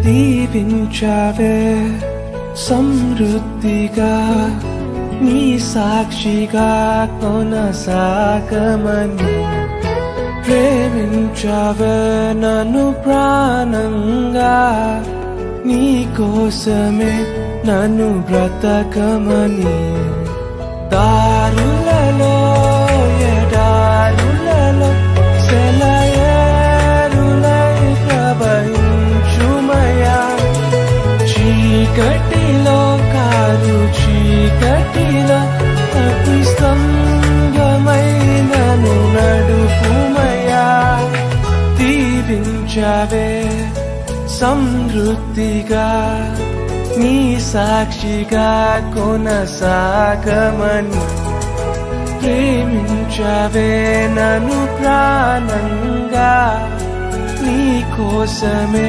దీవించావే సమృద్ధిగా నీ సాక్షిగా కొనసాగమని ప్రేమించావే నన్ను ప్రాణంగా నీ కోసమే నన్ను బ్రతకమని దారులలో ఎడారులలో సెలయేరులై ప్రవహించుమయా చీకటిలో కారు చీకటిలో అతి స్తంభమై నన్ను నడుపుమయా దీవించావే సమృద్ధిగా నీ సాక్షిగా కొనసాగమని ప్రేమించావే నన్ను ప్రాణంగా నీ కోసమే